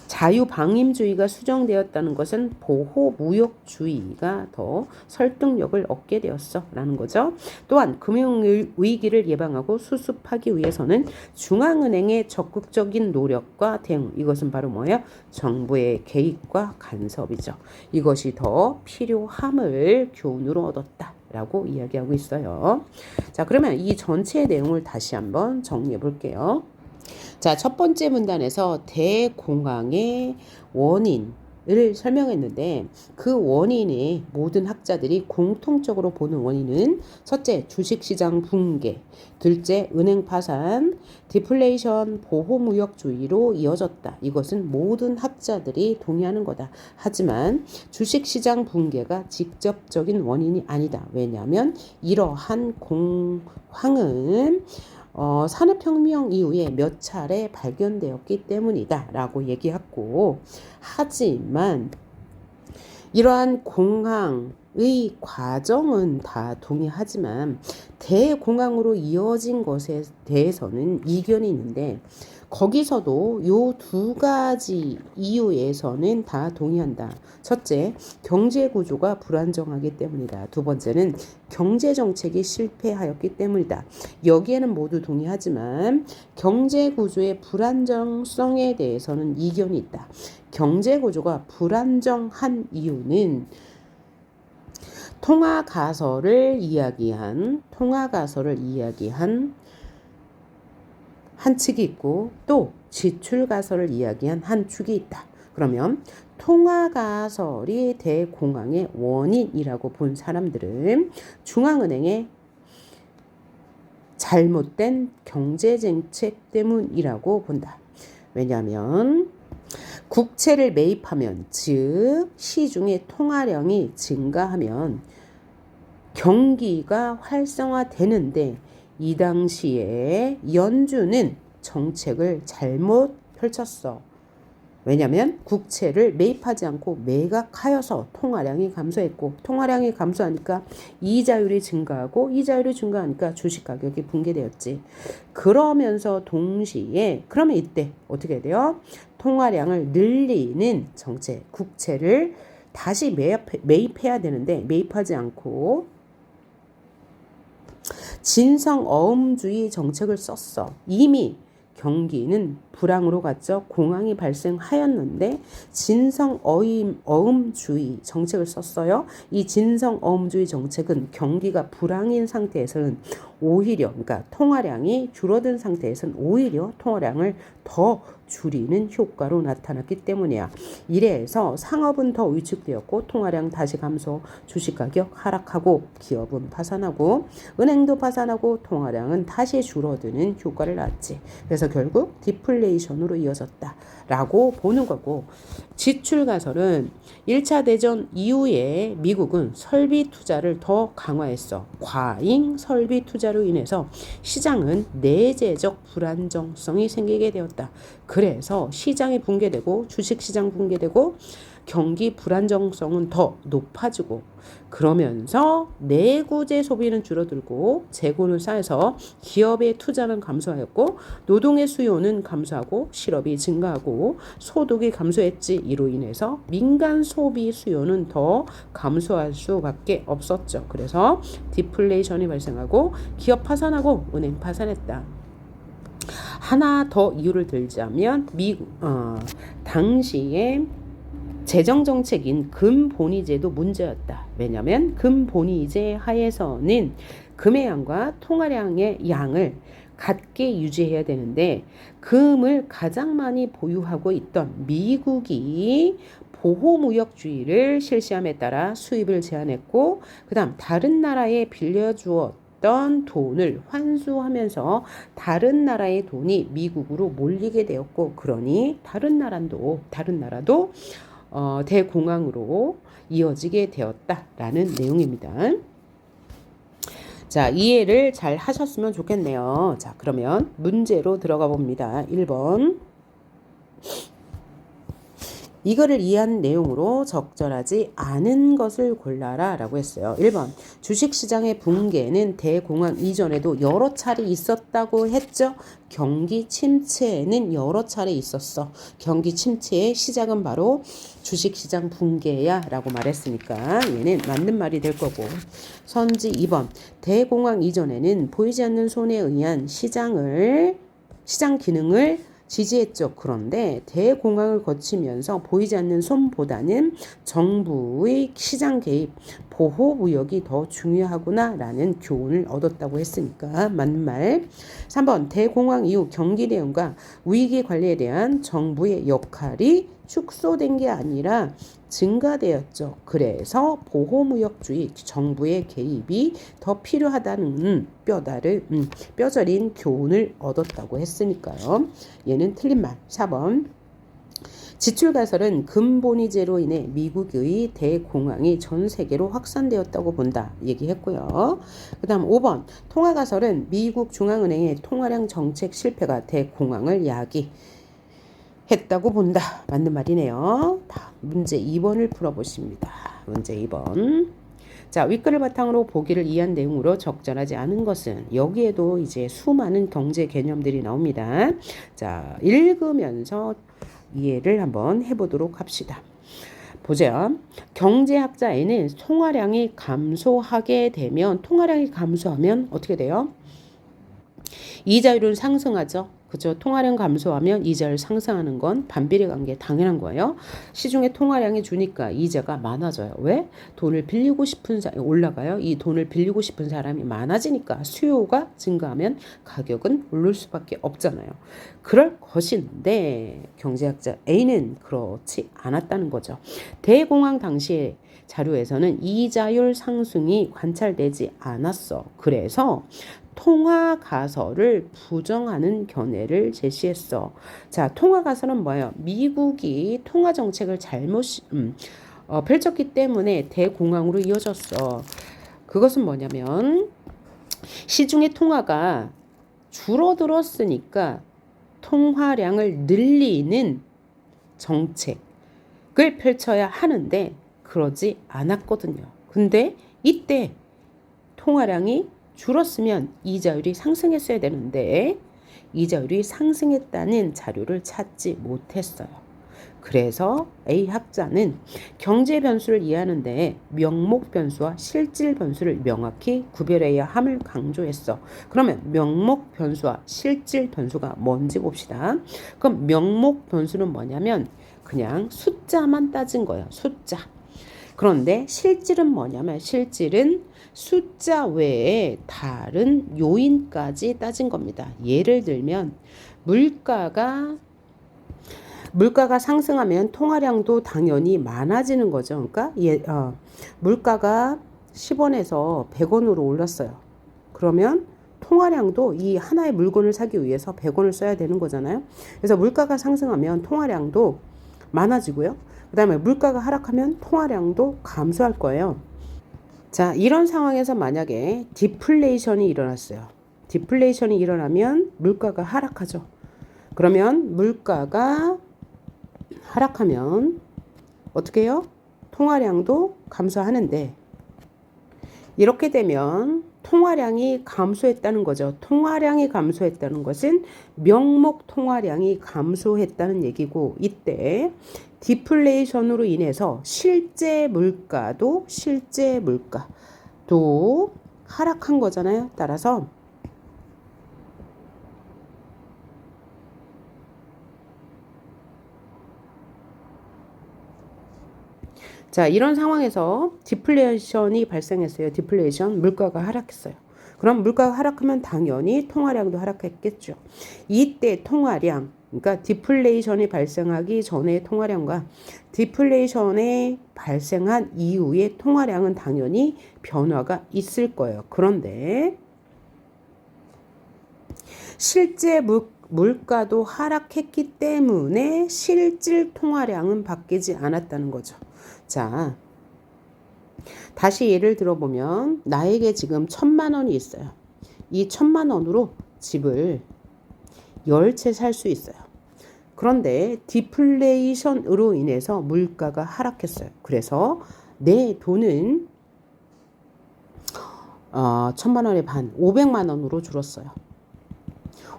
자유방임주의가 수정되었다는 것은 보호무역주의가 더 설득력을 얻게 되었어 라는 거죠. 또한 금융위기를 예방하고 수습하기 위해서는 중앙은행의 적극적인 노력과 대응, 이것은 바로 뭐예요? 정부의 개입과 간섭이죠. 이것이 더 필요함을 교훈으로 얻었다 라고 이야기하고 있어요. 자, 그러면 이 전체 내용을 다시 한번 정리해 볼게요. 자, 첫 번째 문단에서 대공황의 원인을 설명했는데 그 원인의 모든 학자들이 공통적으로 보는 원인은 첫째, 주식시장 붕괴, 둘째, 은행 파산, 디플레이션, 보호무역주의로 이어졌다. 이것은 모든 학자들이 동의하는 거다. 하지만 주식시장 붕괴가 직접적인 원인이 아니다. 왜냐하면 이러한 공황은 산업혁명 이후에 몇 차례 발견되었기 때문이다 라고 얘기했고, 하지만 이러한 공황의 과정은 다 동의하지만 대공황으로 이어진 것에 대해서는 이견이 있는데 거기서도 요 두 가지 이유에서는 다 동의한다. 첫째, 경제 구조가 불안정하기 때문이다. 두 번째는 경제 정책이 실패하였기 때문이다. 여기에는 모두 동의하지만 경제 구조의 불안정성에 대해서는 이견이 있다. 경제 구조가 불안정한 이유는 통화 가설을 이야기한 한 측이 있고 또 지출 가설을 이야기한 한 축이 있다. 그러면 통화 가설이 대공황의 원인이라고 본 사람들은 중앙은행의 잘못된 경제정책 때문이라고 본다. 왜냐하면 국채를 매입하면, 즉 시중의 통화량이 증가하면 경기가 활성화되는데 이 당시에 연준은 정책을 잘못 펼쳤어. 왜냐하면 국채를 매입하지 않고 매각하여서 통화량이 감소했고, 통화량이 감소하니까 이자율이 증가하고, 이자율이 증가하니까 주식 가격이 붕괴되었지. 그러면서 동시에 그러면 이때 어떻게 돼요? 통화량을 늘리는 정책, 국채를 다시 매입해야 되는데 매입하지 않고 진성어음주의 정책을 썼어. 이미 경기는 불황으로 갔죠. 공황이 발생하였는데 진성어음주의 정책을 썼어요. 이 진성어음주의 정책은 경기가 불황인 상태에서는 오히려, 그러니까 통화량이 줄어든 상태에서는 오히려 통화량을 더 줄이는 효과로 나타났기 때문이야. 이래서 상업은 더 위축되었고 통화량 다시 감소, 주식가격 하락하고 기업은 파산하고 은행도 파산하고 통화량은 다시 줄어드는 효과를 낳았지. 그래서 결국 디플레이션으로 이어졌다라고 보는 거고, 지출 가설은 1차 대전 이후에 미국은 설비 투자를 더 강화했어. 과잉 설비 투자로 인해서 시장은 내재적 불안정성이 생기게 되었다. 그래서 시장이 붕괴되고 주식시장 붕괴되고 경기 불안정성은 더 높아지고, 그러면서 내구재 소비는 줄어들고 재고는 쌓여서 기업의 투자는 감소하였고 노동의 수요는 감소하고 실업이 증가하고 소득이 감소했지. 이로 인해서 민간 소비 수요는 더 감소할 수밖에 없었죠. 그래서 디플레이션이 발생하고 기업 파산하고 은행 파산했다. 하나 더 이유를 들자면 당시에 재정정책인 금본위제도 문제였다. 왜냐하면 금본위제 하에서는 금의 양과 통화량의 양을 같게 유지해야 되는데 금을 가장 많이 보유하고 있던 미국이 보호무역주의를 실시함에 따라 수입을 제한했고, 그 다음 다른 나라에 빌려주었던 돈을 환수하면서 다른 나라의 돈이 미국으로 몰리게 되었고, 그러니 다른 나라도 대공황으로 이어지게 되었다라는 내용입니다. 자, 이해를 잘 하셨으면 좋겠네요. 자, 그러면 문제로 들어가 봅니다. 1번. 이거를 이해한 내용으로 적절하지 않은 것을 골라라 라고 했어요. 1번. 주식시장의 붕괴는 대공황 이전에도 여러 차례 있었다고 했죠. 경기 침체는 여러 차례 있었어. 경기 침체의 시작은 바로 주식시장 붕괴야 라고 말했으니까 얘는 맞는 말이 될 거고. 선지 2번. 대공황 이전에는 보이지 않는 손에 의한 시장 기능을 지지했죠. 그런데 대공황을 거치면서 보이지 않는 손보다는 정부의 시장 개입, 보호무역이 더 중요하구나라는 교훈을 얻었다고 했으니까 맞는 말. 3번. 대공황 이후 경기 대응과 위기 관리에 대한 정부의 역할이 축소된 게 아니라 증가되었죠. 그래서 보호무역주의, 정부의 개입이 더 필요하다는 뼈저린 교훈을 얻었다고 했으니까요. 얘는 틀린 말. 4번. 지출가설은 금본위제로 인해 미국의 대공황이 전 세계로 확산되었다고 본다 얘기했고요. 그 다음 5번. 통화가설은 미국 중앙은행의 통화량 정책 실패가 대공황을 야기했다고 본다. 맞는 말이네요. 문제 2번을 풀어보십니다. 문제 2번. 자, 윗글을 바탕으로 보기를 이해한 내용으로 적절하지 않은 것은 여기에도 이제 수많은 경제 개념들이 나옵니다. 자, 읽으면서 이해를 한번 해보도록 합시다. 보자. 경제학자 A는 통화량이 감소하게 되면 통화량이 감소하면 어떻게 돼요? 이자율은 상승하죠. 그죠? 통화량 감소하면 이자율 상승하는 건 반비례 관계 당연한 거예요. 시중에 통화량이 주니까 이자가 많아져요. 왜? 돈을 빌리고 싶은 사람이 올라가요. 이 돈을 빌리고 싶은 사람이 많아지니까 수요가 증가하면 가격은 오를 수밖에 없잖아요. 그럴 것인데 경제학자 A는 그렇지 않았다는 거죠. 대공황 당시에 자료에서는 이자율 상승이 관찰되지 않았어. 그래서 통화 가설을 부정하는 견해를 제시했어. 자, 통화 가설은 뭐예요? 미국이 통화 정책을 잘못 펼쳤기 때문에 대공황으로 이어졌어. 그것은 뭐냐면 시중의 통화가 줄어들었으니까 통화량을 늘리는 정책을 펼쳐야 하는데 그러지 않았거든요. 근데 이때 통화량이 줄었으면 이자율이 상승했어야 되는데 이자율이 상승했다는 자료를 찾지 못했어요. 그래서 A 학자는 경제 변수를 이해하는데 명목 변수와 실질 변수를 명확히 구별해야 함을 강조했어. 그러면 명목 변수와 실질 변수가 뭔지 봅시다. 그럼 명목 변수는 뭐냐면 그냥 숫자만 따진 거예요. 숫자. 그런데 실질은 뭐냐면 실질은 숫자 외에 다른 요인까지 따진 겁니다. 예를 들면 물가가 상승하면 통화량도 당연히 많아지는 거죠. 그러니까 물가가 10원에서 100원으로 올랐어요. 그러면 통화량도 이 하나의 물건을 사기 위해서 100원을 써야 되는 거잖아요. 그래서 물가가 상승하면 통화량도 많아지고요. 그 다음에 물가가 하락하면 통화량도 감소할 거예요. 자, 이런 상황에서 만약에 디플레이션이 일어났어요. 디플레이션이 일어나면 물가가 하락하죠. 그러면 물가가 하락하면 어떻게 해요? 통화량도 감소하는데 이렇게 되면 통화량이 감소했다는 거죠. 통화량이 감소했다는 것은 명목 통화량이 감소했다는 얘기고 이때 디플레이션으로 인해서 실제 물가도 하락한 거잖아요. 따라서 자, 이런 상황에서 디플레이션이 발생했어요. 디플레이션, 물가가 하락했어요. 그럼 물가가 하락하면 당연히 통화량도 하락했겠죠. 이때 통화량, 그러니까 디플레이션이 발생하기 전에 통화량과 디플레이션이 발생한 이후에 통화량은 당연히 변화가 있을 거예요. 그런데 실제 물가도 하락했기 때문에 실질 통화량은 바뀌지 않았다는 거죠. 자, 다시 예를 들어보면 나에게 지금 1,000만 원이 있어요. 이 1,000만 원으로 집을 10채 살 수 있어요. 그런데 디플레이션으로 인해서 물가가 하락했어요. 그래서 내 돈은 1,000만 원의 반, 500만 원으로 줄었어요.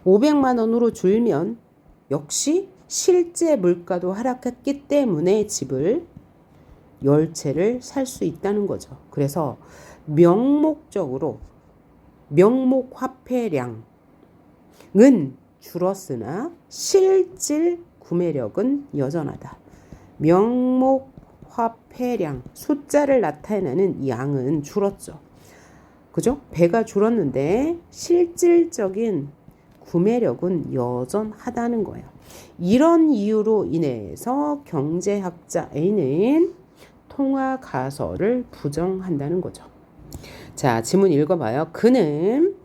500만 원으로 줄면 역시 실제 물가도 하락했기 때문에 집을 10채를 살 수 있다는 거죠. 그래서 명목적으로 명목 화폐량은 줄었으나 실질 구매력은 여전하다. 명목 화폐량, 숫자를 나타내는 양은 줄었죠. 그죠? 배가 줄었는데 실질적인 구매력은 여전하다는 거예요. 이런 이유로 인해서 경제학자 A는 통화 가설을 부정한다는 거죠. 자, 지문 읽어봐요. 그는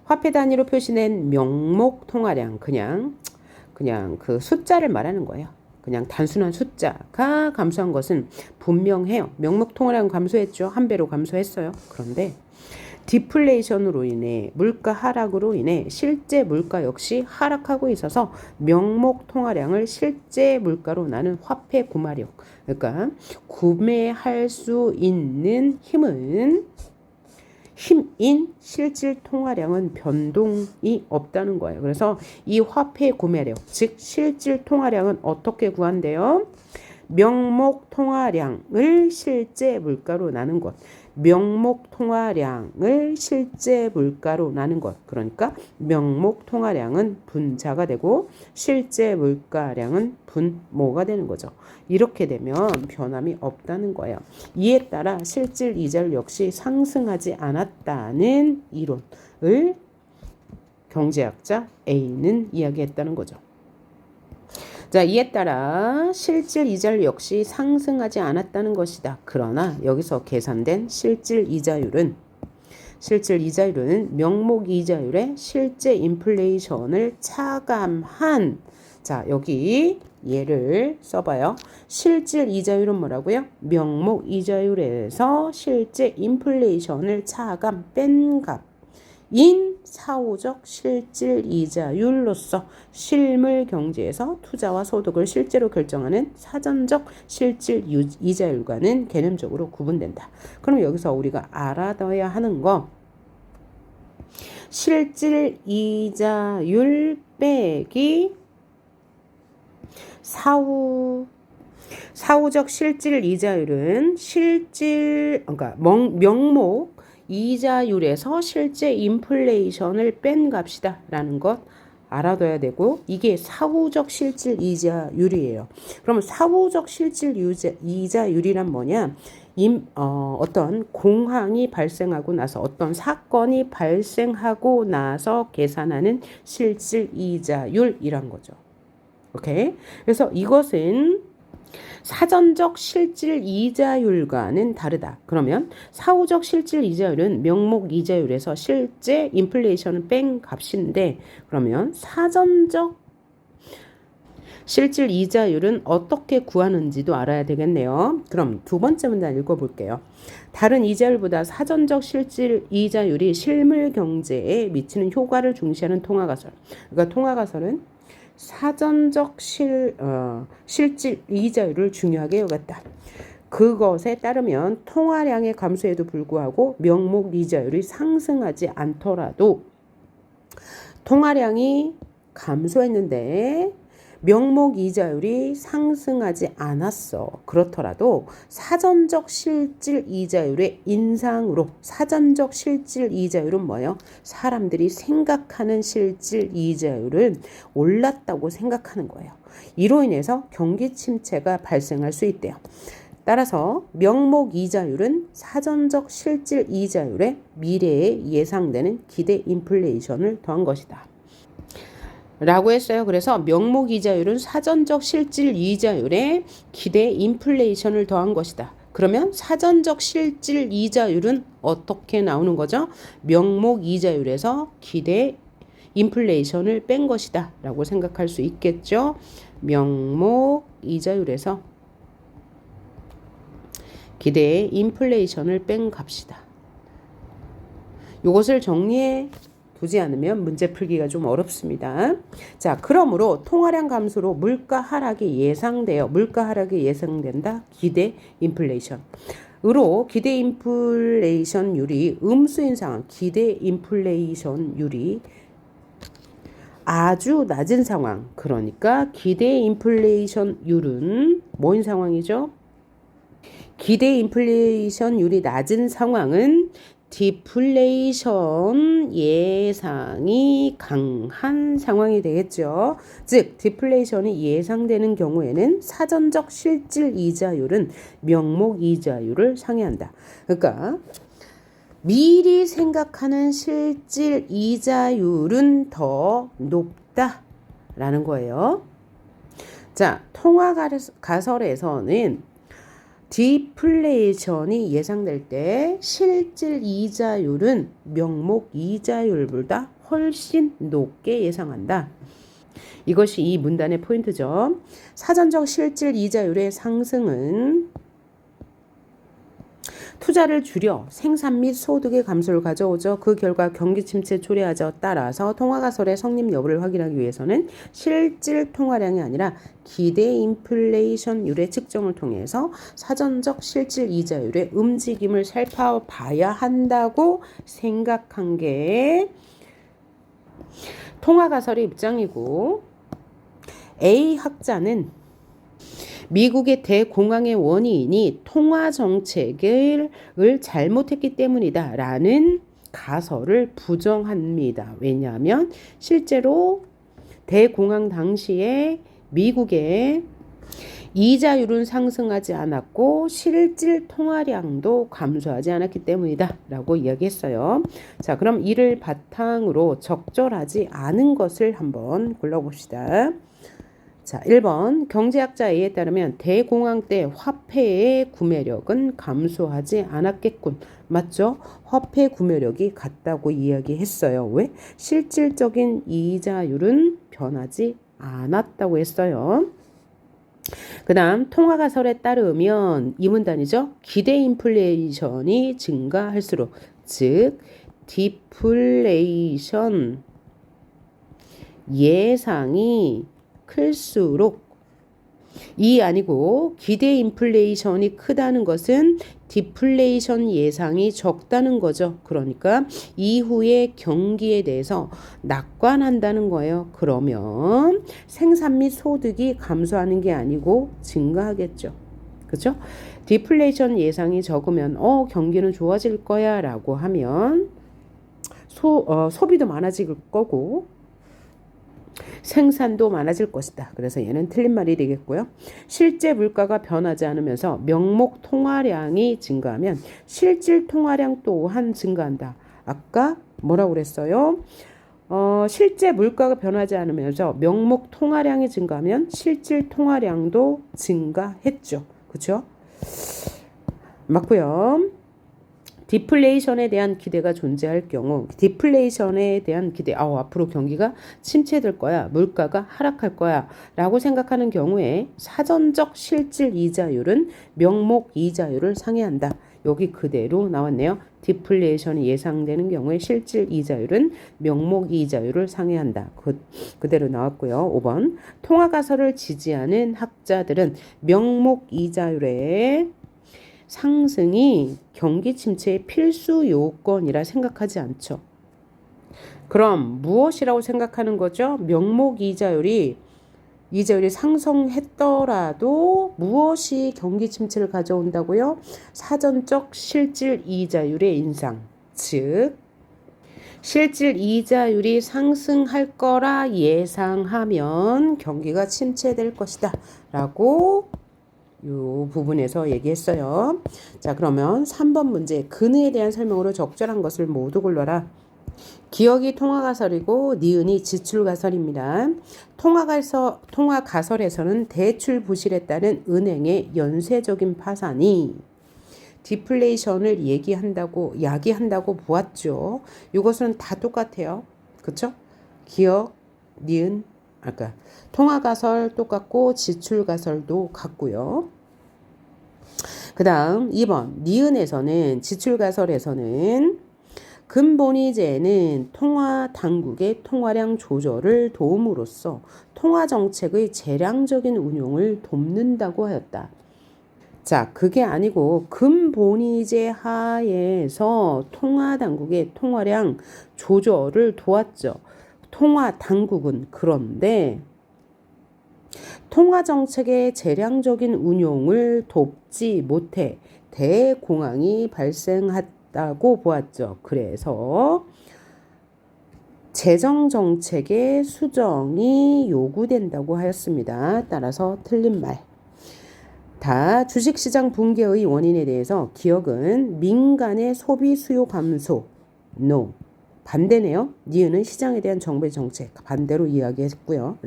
화폐 단위로 표시된 명목 통화량, 그냥 그 숫자를 말하는 거예요. 그냥 단순한 숫자가 감소한 것은 분명해요. 명목 통화량 감소했죠. 1배로 감소했어요. 그런데 디플레이션으로 인해 물가 하락으로 인해 실제 물가 역시 하락하고 있어서 명목 통화량을 실제 물가로 나눈 화폐 구매력, 그러니까 구매할 수 있는 힘인 실질 통화량은 변동이 없다는 거예요. 그래서 이 화폐 구매력, 즉 실질 통화량은 어떻게 구한대요? 명목 통화량을 실제 물가로 나눈 것. 명목 통화량을 실제 물가로 나눈 것. 그러니까 명목 통화량은 분자가 되고 실제 물가량은 분모가 되는 거죠. 이렇게 되면 변함이 없다는 거예요. 이에 따라 실질 이자율 역시 상승하지 않았다는 이론을 경제학자 A는 이야기했다는 거죠. 자, 이에 따라 실질 이자율 역시 상승하지 않았다는 것이다. 그러나 여기서 계산된 실질 이자율은 명목 이자율의 실제 인플레이션을 차감한, 자, 여기 예를 써봐요. 실질 이자율은 뭐라고요? 명목 이자율에서 실제 인플레이션을 차감 뺀 값인 사후적 실질 이자율로서 실물 경제에서 투자와 소득을 실제로 결정하는 사전적 실질 이자율과는 개념적으로 구분된다. 그럼 여기서 우리가 알아둬야 하는 거, 실질 이자율 빼기 사후적 실질 이자율은 그러니까 명목 이자율에서 실제 인플레이션을 뺀 값이다 라는 것 알아둬야 되고, 이게 사후적 실질 이자율이에요. 그러면 사후적 실질 이자율이란 뭐냐? 어떤 공황이 발생하고 나서, 어떤 사건이 발생하고 나서 계산하는 실질 이자율이란 거죠. 오케이? 그래서 이것은 사전적 실질 이자율과는 다르다. 그러면 사후적 실질 이자율은 명목 이자율에서 실제 인플레이션을 뺀 값인데, 그러면 사전적 실질 이자율은 어떻게 구하는지도 알아야 되겠네요. 그럼 두 번째 문단 읽어볼게요. 다른 이자율보다 사전적 실질 이자율이 실물 경제에 미치는 효과를 중시하는 통화가설. 그러니까 통화가설은 사전적 실질 이자율을 중요하게 여겼다. 그것에 따르면 통화량의 감소에도 불구하고 명목 이자율이 상승하지 않더라도, 통화량이 감소했는데 명목 이자율이 상승하지 않았어. 그렇더라도 사전적 실질 이자율의 인상으로, 사전적 실질 이자율은 뭐예요? 사람들이 생각하는 실질 이자율은 올랐다고 생각하는 거예요. 이로 인해서 경기 침체가 발생할 수 있대요. 따라서 명목 이자율은 사전적 실질 이자율의 미래에 예상되는 기대 인플레이션을 더한 것이다 라고 했어요. 그래서 명목 이자율은 사전적 실질 이자율에 기대 인플레이션을 더한 것이다. 그러면 사전적 실질 이자율은 어떻게 나오는 거죠? 명목 이자율에서 기대 인플레이션을 뺀 것이다 라고 생각할 수 있겠죠. 명목 이자율에서 기대 인플레이션을 뺀 값이다. 이것을 정리해 두지 않으면 문제 풀기가 좀 어렵습니다. 자, 그러므로 통화량 감소로 물가 하락이 예상된다. 기대 인플레이션으로 기대 인플레이션율이 음수인 상황, 기대 인플레이션율이 아주 낮은 상황, 그러니까 기대 인플레이션율은 뭐인 상황이죠? 기대 인플레이션율이 낮은 상황은 디플레이션 예상이 강한 상황이 되겠죠. 즉 디플레이션이 예상되는 경우에는 사전적 실질 이자율은 명목 이자율을 상회한다. 그러니까 미리 생각하는 실질 이자율은 더 높다라는 거예요. 자, 통화 가설에서는 디플레이션이 예상될 때 실질 이자율은 명목 이자율보다 훨씬 높게 예상한다. 이것이 이 문단의 포인트죠. 사전적 실질 이자율의 상승은 투자를 줄여 생산 및 소득의 감소를 가져오죠. 그 결과 경기 침체에 초래하죠. 따라서 통화가설의 성립 여부를 확인하기 위해서는 실질 통화량이 아니라 기대 인플레이션율의 측정을 통해서 사전적 실질 이자율의 움직임을 살펴봐야 한다고 생각한 게 통화가설의 입장이고, A 학자는 미국의 대공황의 원인이 통화 정책을 잘못했기 때문이다 라는 가설을 부정합니다. 왜냐하면 실제로 대공황 당시에 미국의 이자율은 상승하지 않았고 실질 통화량도 감소하지 않았기 때문이다 라고 이야기했어요. 자, 그럼 이를 바탕으로 적절하지 않은 것을 한번 골라봅시다. 자, 1번 경제학자 A에 따르면 대공황 때 화폐의 구매력은 감소하지 않았겠군. 맞죠? 화폐 구매력이 같다고 이야기했어요. 왜? 실질적인 이자율은 변하지 않았다고 했어요. 그 다음 통화가설에 따르면 이 문단이죠. 기대 인플레이션이 증가할수록, 즉 디플레이션 예상이 클수록, 이 아니고 기대 인플레이션이 크다는 것은 디플레이션 예상이 적다는 거죠. 그러니까 이후의 경기에 대해서 낙관한다는 거예요. 그러면 생산 및 소득이 감소하는 게 아니고 증가하겠죠. 그렇죠? 디플레이션 예상이 적으면 경기는 좋아질 거야 라고 하면 소비도 많아질 거고 생산도 많아질 것이다. 그래서 얘는 틀린 말이 되겠고요. 실제 물가가 변하지 않으면서 명목 통화량이 증가하면 실질 통화량 또한 증가한다. 아까 뭐라고 그랬어요? 실제 물가가 변하지 않으면서 명목 통화량이 증가하면 실질 통화량도 증가했죠. 그렇죠? 맞고요. 디플레이션에 대한 기대가 존재할 경우, 디플레이션에 대한 기대, 앞으로 경기가 침체될 거야, 물가가 하락할 거야 라고 생각하는 경우에 사전적 실질 이자율은 명목 이자율을 상회한다. 여기 그대로 나왔네요. 디플레이션이 예상되는 경우에 실질 이자율은 명목 이자율을 상회한다. 그대로 나왔고요. 5번 통화가설을 지지하는 학자들은 명목 이자율의 상승이 경기 침체의 필수 요건이라 생각하지 않죠. 그럼 무엇이라고 생각하는 거죠? 명목 이자율이 상승했더라도 무엇이 경기 침체를 가져온다고요? 사전적 실질 이자율의 인상. 즉 실질 이자율이 상승할 거라 예상하면 경기가 침체될 것이다 라고 이 부분에서 얘기했어요. 자, 그러면 3번 문제 근에 대한 설명으로 적절한 것을 모두 골라라. 기억이 통화가설이고 니은이 지출가설입니다. 통화가설에서는 대출 부실에 따른 은행의 연쇄적인 파산이 디플레이션을 야기한다고 보았죠. 이것은 다 똑같아요. 그렇죠? 기억, 니은, 아까 통화가설 똑같고 지출가설도 같고요. 그 다음 2번 니은에서는 지출가설에서는 근본이제는 통화당국의 통화량 조절을 도움으로써 통화정책의 재량적인 운용을 돕는다고 하였다. 자, 그게 아니고 근본이제 하에서 통화당국의 통화량 조절을 도왔죠. 통화당국은 그런데 통화정책의 재량적인 운용을 돕지 못해 대공황이 발생했다고 보았죠. 그래서 재정정책의 수정이 요구된다고 하였습니다. 따라서 틀린 말. 다 주식시장 붕괴의 원인에 대해서 기억은 민간의 소비 수요 감소. No. 반대네요. 니은은 시장에 대한 정부의 정책. 반대로 이야기했고요.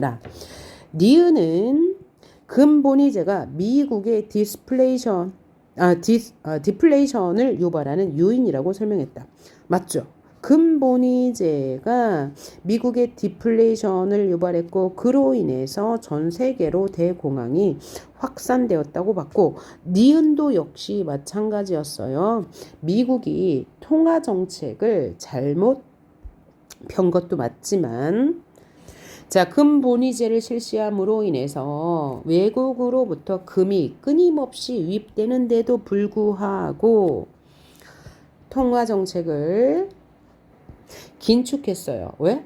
니은은 근본이제가 미국의 디플레이션을 유발하는 요인이라고 설명했다. 맞죠? 근본위제가 미국의 디플레이션을 유발했고 그로 인해서 전 세계로 대공황이 확산되었다고 봤고 니은도 역시 마찬가지였어요. 미국이 통화정책을 잘못 편 것도 맞지만 자, 근본위제를 실시함으로 인해서 외국으로부터 금이 끊임없이 유입되는데도 불구하고 통화정책을 긴축했어요. 왜?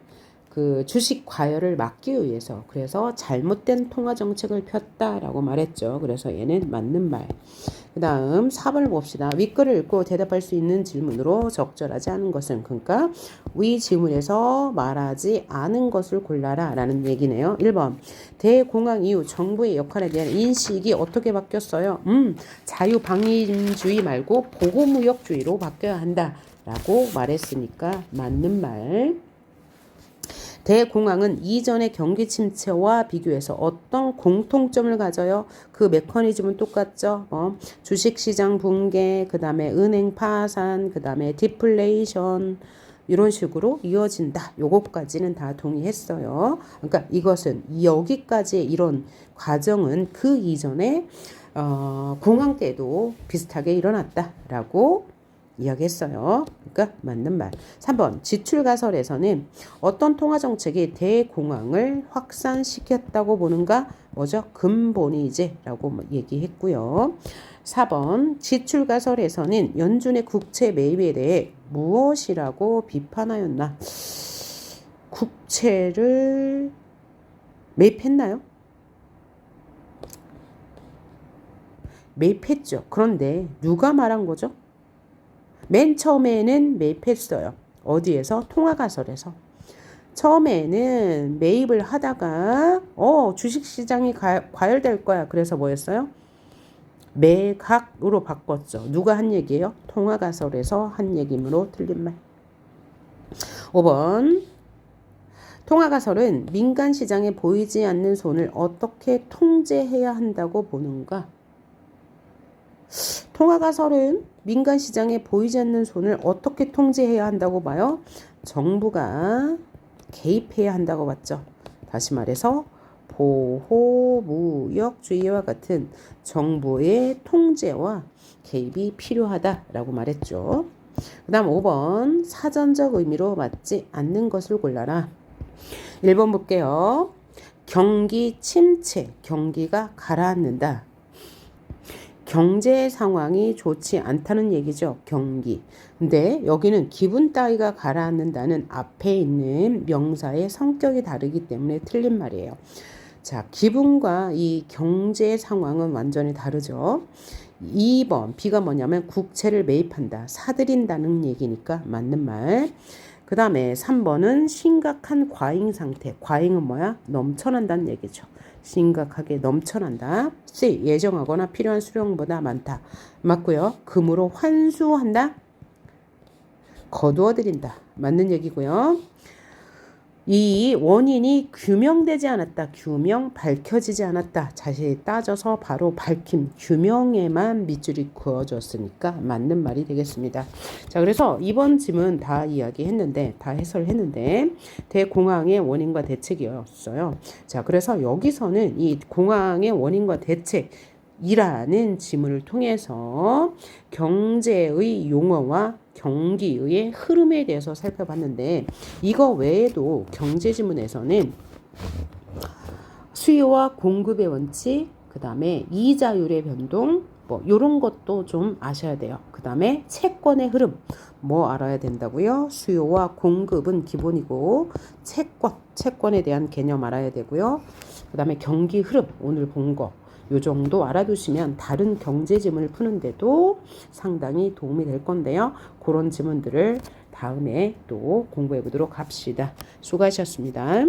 그 주식 과열을 막기 위해서. 그래서 잘못된 통화 정책을 폈다라고 말했죠. 그래서 얘는 맞는 말. 그 다음 4번을 봅시다. 윗글을 읽고 대답할 수 있는 질문으로 적절하지 않은 것은 그러니까 위 질문에서 말하지 않은 것을 골라라 라는 얘기네요. 1번 대공황 이후 정부의 역할에 대한 인식이 어떻게 바뀌었어요? 자유방임주의 말고 보호무역주의로 바뀌어야 한다 라고 말했으니까 맞는 말. 대공황은 이전의 경기 침체와 비교해서 어떤 공통점을 가져요? 그 메커니즘은 똑같죠. 주식시장 붕괴, 그 다음에 은행 파산, 그 다음에 디플레이션 이런 식으로 이어진다. 요것까지는 다 동의했어요. 그러니까 이것은 여기까지의 이런 과정은 그 이전에 공황 때도 비슷하게 일어났다라고 이야기했어요. 그러니까 맞는 말. 3번 지출가설에서는 어떤 통화정책이 대공황을 확산시켰다고 보는가? 뭐죠? 근본위제라고 얘기했고요. 4번 지출가설에서는 연준의 국채 매입에 대해 무엇이라고 비판하였나? 국채를 매입했나요? 매입했죠. 그런데 누가 말한 거죠? 맨 처음에는 매입했어요. 어디에서? 통화가설에서. 처음에는 매입을 하다가 주식시장이 과열될 거야. 그래서 뭐였어요? 매각으로 바꿨죠. 누가 한 얘기예요? 통화가설에서 한 얘기므로 틀린 말. 5번 통화가설은 민간시장에 보이지 않는 손을 어떻게 통제해야 한다고 보는가? 통화가설은 민간시장에 보이지 않는 손을 어떻게 통제해야 한다고 봐요? 정부가 개입해야 한다고 봤죠. 다시 말해서 보호무역주의와 같은 정부의 통제와 개입이 필요하다라고 말했죠. 그 다음 5번 사전적 의미로 맞지 않는 것을 골라라. 1번 볼게요. 경기 침체, 경기가 가라앉는다. 경제 상황이 좋지 않다는 얘기죠. 경기. 근데 여기는 기분 따위가 가라앉는다는 앞에 있는 명사의 성격이 다르기 때문에 틀린 말이에요. 자, 기분과 이 경제 상황은 완전히 다르죠. 2번 B가 뭐냐면 국채를 매입한다. 사들인다는 얘기니까 맞는 말. 그 다음에 3번은 심각한 과잉 상태. 과잉은 뭐야? 넘쳐난다는 얘기죠. 심각하게 넘쳐난다. C. 예정하거나 필요한 수령보다 많다. 맞고요. 금으로 환수한다. 거두어들인다. 맞는 얘기고요. 이 원인이 규명되지 않았다. 밝혀지지 않았다. 자세히 따져서 바로 밝힘, 규명에만 밑줄이 그어졌으니까 맞는 말이 되겠습니다. 자, 그래서 이번 질문 다 이야기했는데, 다 해설했는데, 대공황의 원인과 대책이었어요. 자, 그래서 여기서는 이 공황의 원인과 대책이라는 지문을 통해서 경제의 용어와 경기의 흐름에 대해서 살펴봤는데 이거 외에도 경제지문에서는 수요와 공급의 원칙, 그 다음에 이자율의 변동 이런 것도 좀 아셔야 돼요. 그 다음에 채권의 흐름 알아야 된다고요? 수요와 공급은 기본이고 채권에 대한 개념 알아야 되고요. 그 다음에 경기 흐름 오늘 본 거 요 정도 알아두시면 다른 경제 지문을 푸는데도 상당히 도움이 될 건데요. 그런 지문들을 다음에 또 공부해 보도록 합시다. 수고하셨습니다.